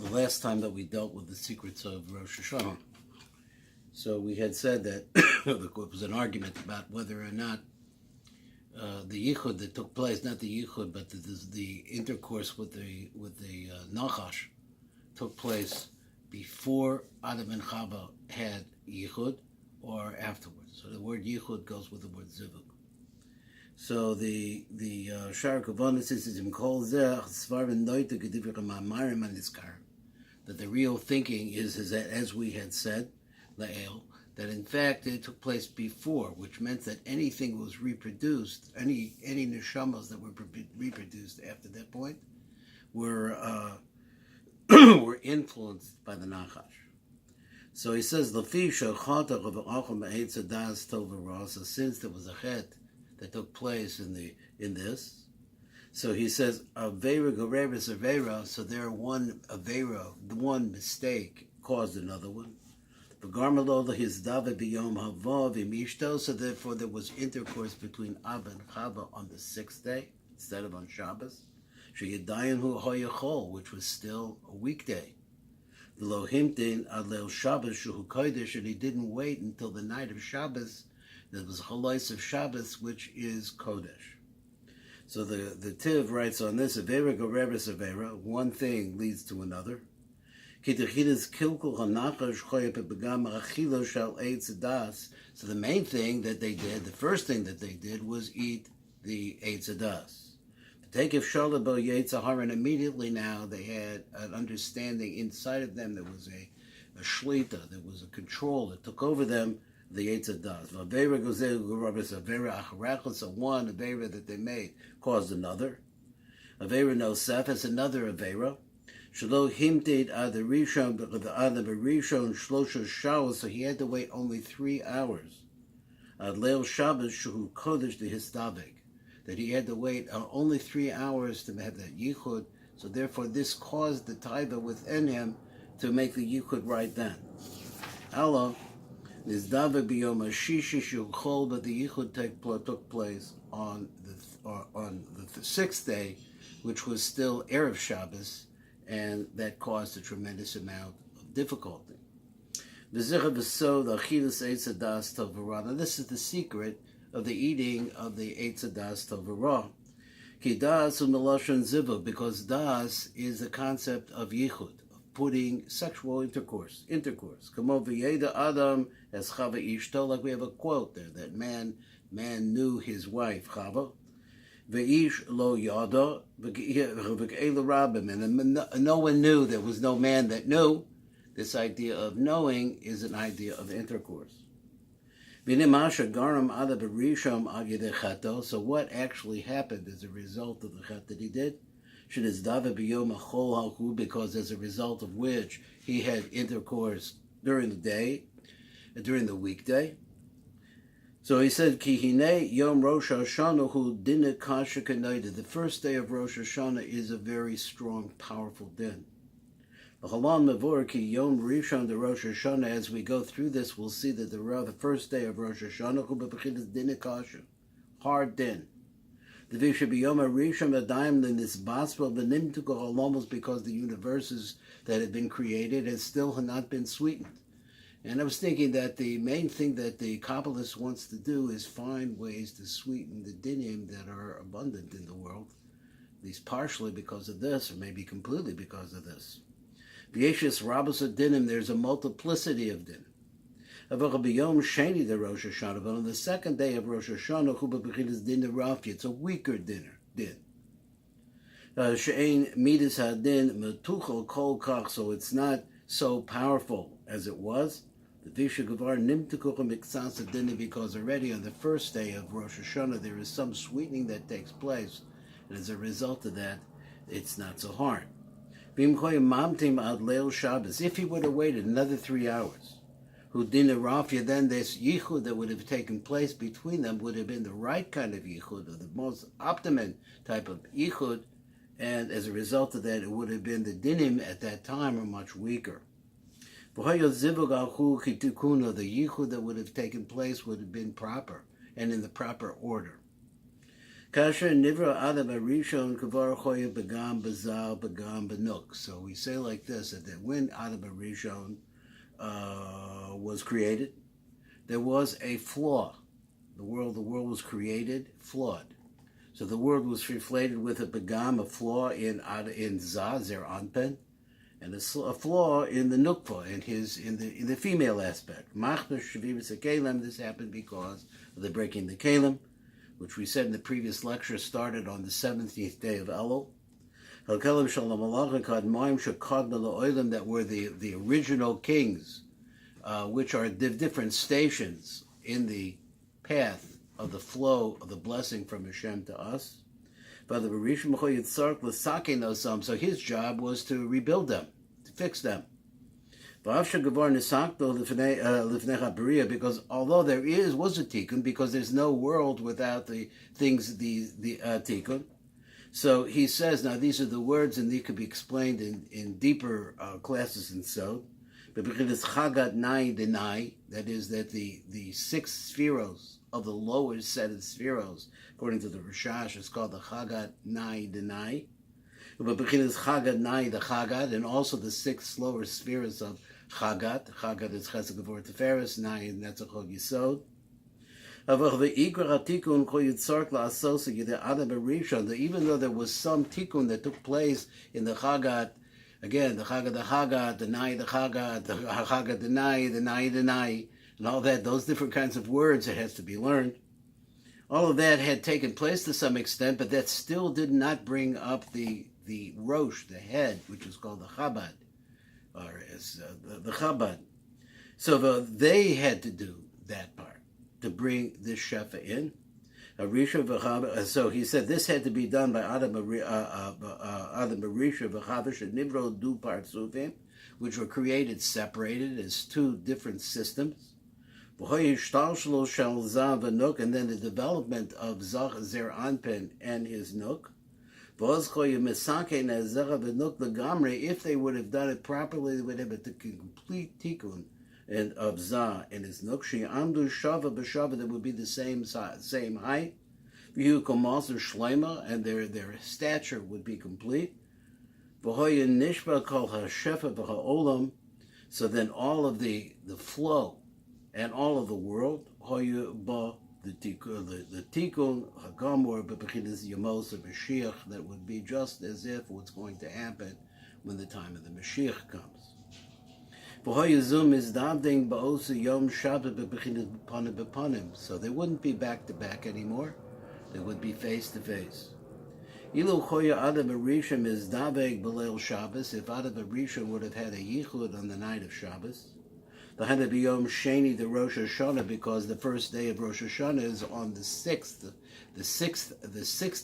the last time that we dealt with the secrets of Rosh Hashanah. So we had said that it was an argument about whether or not the yichud that took place, not the yichud, but the intercourse with the Nachash took place before Adam and Chava had yichud or afterwards. So the word yichud goes with the word zivug. So the Shaar Hakavanot says that the real thinking is that, as we had said, La'el, that in fact it took place before, which meant that anything was reproduced, any neshamas that were reproduced after that point were were influenced by the Nachash. So he says, so since there was a chet that took place in this, so he says, Avera Gorevis Avera, so there one Avera, the one mistake caused another one. So therefore there was intercourse between Ab and Chava on the 6th day instead of on Shabbos, which was still a weekday. And he didn't wait until the night of Shabbos. There was Chalois of Shabbos, which is Kodesh. So the Tiv writes on this, Avera Gorevis Avera, one thing leads to another. So the main thing that they did, the first thing that they did, was eat the Eitz Hadas. And immediately now they had an understanding inside of them. There was a shlita, there was a control that took over them, the Eitz Hadas. So one Avera that they made caused another. Avera Nosef is another Avera. Shelo himted ad rishon rishon shlosha showers, so he had to wait only 3 hours. Ad leil Shabbos shu kodesh the histavik, that he had to wait only 3 hours to have that yichud. So therefore, this caused the taiva within him to make the yichud right then. Allah nizdavik biyom hashishi shu chol, but the yichud took place on the 6th day, which was still erev Shabbos. And that caused a tremendous amount of difficulty. Now, this is the secret of the eating of the Eitz Hadas Tov V'Ra. Because das is the concept of yichud, of putting sexual intercourse. Adam as Chava Ishto, like we have a quote there, that man knew his wife, Chava. Ve'ish lo yada, and no one knew. There was no man that knew. This idea of knowing is an idea of intercourse. So what actually happened as a result of the chet that he did? Because as a result of which he had intercourse during the day, during the weekday. So he said, Ki hine yom Rosh Hashanah hu dinah kasha k'noida. The first day of Rosh Hashanah is a very strong, powerful din. L'chalan mavor ki yom rishon de Rosh Hashanah. As we go through this, we'll see that the first day of Rosh Hashanah hu b'bechinas dinah kasha, hard din. The visha b'yom rishon adayim l'nisbaspa v'nimtuko almost because the universes that had been created had still not been sweetened. And I was thinking that the main thing that the Kabbalist wants to do is find ways to sweeten the dinim that are abundant in the world, at least partially because of this, or maybe completely because of this. V'yeshis rabos dinim, there's a multiplicity of dinim. Avachabiyom sheni the Rosh Hashanah, but on the second day of Rosh Hashanah, chuba b'chinas din rafi, it's a weaker din. She'ein midas hadin metuchel kol kach, so it's not so powerful as it was. Because already on the first day of Rosh Hashanah there is some sweetening that takes place, and as a result of that, it's not so hard. If he would have waited another 3 hours, then this yichud that would have taken place between them would have been the right kind of yichud, or the most optimum type of yichud, and as a result of that, it would have been the dinim at that time are much weaker. The yichud that would have taken place would have been proper and in the proper order. Kasher nivra adam arishon kavar choya begam bazal begam benuk. So we say like this, that when Adam Arishon was created, there was a flaw. The world was created flawed. So the world was reflated with a begam, a flaw in za, zer anpen, and a flaw in the nukva, in the female aspect. Machber shavivas kelim. This happened because of the breaking the kelim, which we said in the previous lecture started on the 17th day of Elul. That were the original kings, which are different stations in the path of the flow of the blessing from Hashem to us. So his job was to rebuild them, to fix them. Because although there was a tikkun, because there's no world without the things, the tikkun. So he says, now these are the words, and they could be explained in deeper classes and so. But because it's chagat nai denai, that is that the 6 spheros of the lower set of spheros, according to the Rosh, is called the chagat nai denai. But because chagat nai, the chagat, and also the 6 lower spheres of chagat. Chagat is chesed gevur teferes, nai netzach yisod. Even though there was some tikkun that took place in the Chagat, again, the Chagat, the Nai, the Chagat, the Chagat, the Nai, and all that, those different kinds of words that has to be learned. All of that had taken place to some extent, but that still did not bring up the Rosh, the head, which is called the Chabad, or as the Chabad. So they had to do that part, to bring this Shefa in. So he said this had to be done by Adam Marisha V'Chavish and Nivro Du Partsufim, which were created separated as 2 different systems. And then the development of Zer Anpen and his Nuk. If they would have done it properly, they would have a complete tikkun and of Zah and his Nukshi Amdu Shava B'Shava, that would be the same height. V'hu Komalzer Shlema, and their stature would be complete. V'hoya Nishba Kol HaShefa V'Ha'olam, so then all of the flow and all of the world, Hoya Ba, the Tikkun Hagamor B'Bechinas Yamos of Mashiach, that would be just as if what's going to happen when the time of the Mashiach comes. So they wouldn't be back to back anymore. They would be face to face. If Adam Arisha would have had a yichud on the night of Shabbos, the had to be Yom Sheni, the Rosh Hashana, because the first day of Rosh Hashana is on the sixth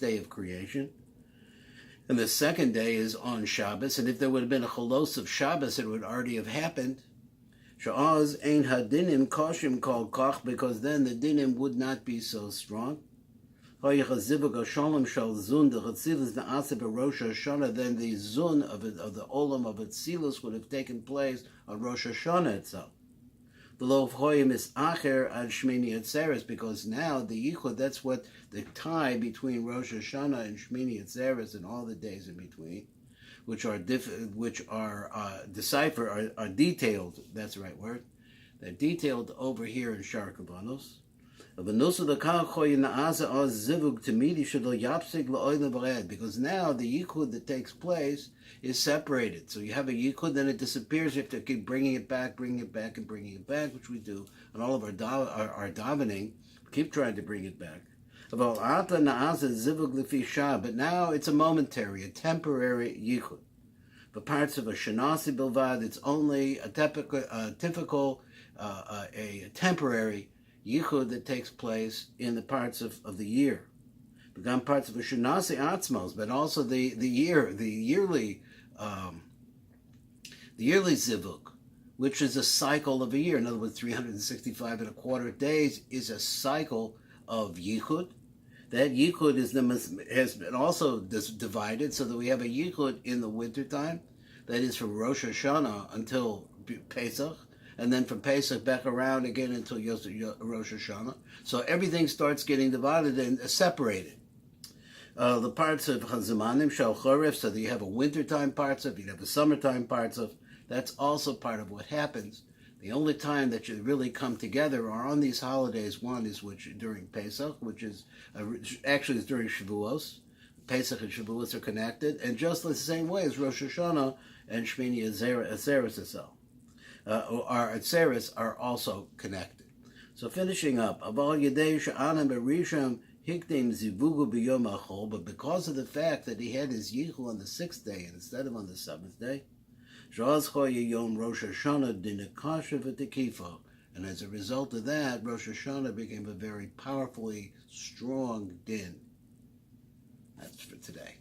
day of creation. And the second day is on Shabbos, and if there would have been a cholos of Shabbos, it would already have happened. Sha'az ein hadinim koshim kol koch, because then the dinim would not be so strong. Then the zun of the olam of Atzilus would have taken place on Rosh Hashanah itself. The lo of hoyim is acher ad Shmini Atzeres, because now the yichud, that's what the tie between Rosh Hashanah and Shmini Atzeres and all the days in between, which are deciphered, are detailed. That's the right word. They're detailed over here in Shaar Hakavanot. Because now the yichud that takes place is separated. So you have a yichud, then it disappears. You have to keep bringing it back, which we do on all of our davening. Keep trying to bring it back. But now it's a momentary, a temporary yichud. For parts of a shenasi bilvad, it's only a typical, a temporary yichud that takes place in the parts of the year. Become parts of a shenasi atzmos, but also the yearly zivug, which is a cycle of a year. In other words, 365 and a quarter days is a cycle of yichud. That yichud has been also divided, so that we have a yichud in the wintertime, that is from Rosh Hashanah until Pesach, and then from Pesach back around again until Rosh Hashanah. So everything starts getting divided and separated. The parts of Hazamanim Shal Chorif, so that you have a wintertime parts of, you have a summertime parts of. That's also part of what happens. The only time that you really come together are on these holidays. One is during Pesach, which is actually is during Shavuos. Pesach and Shavuos are connected, and just the same way as Rosh Hashanah and Shmini Atzeres our Atzeres are also connected. So finishing up, Aval Yedei Sha'anam Berisham Hikdim Zivugu B'Yom Achol, but because of the fact that he had his Yichul on the 6th day instead of on the 7th day, Shaz Choye Yom Rosh Hashanah Dinakasha V'Tekifo, and as a result of that, Rosh Hashanah became a very powerfully strong din. That's for today.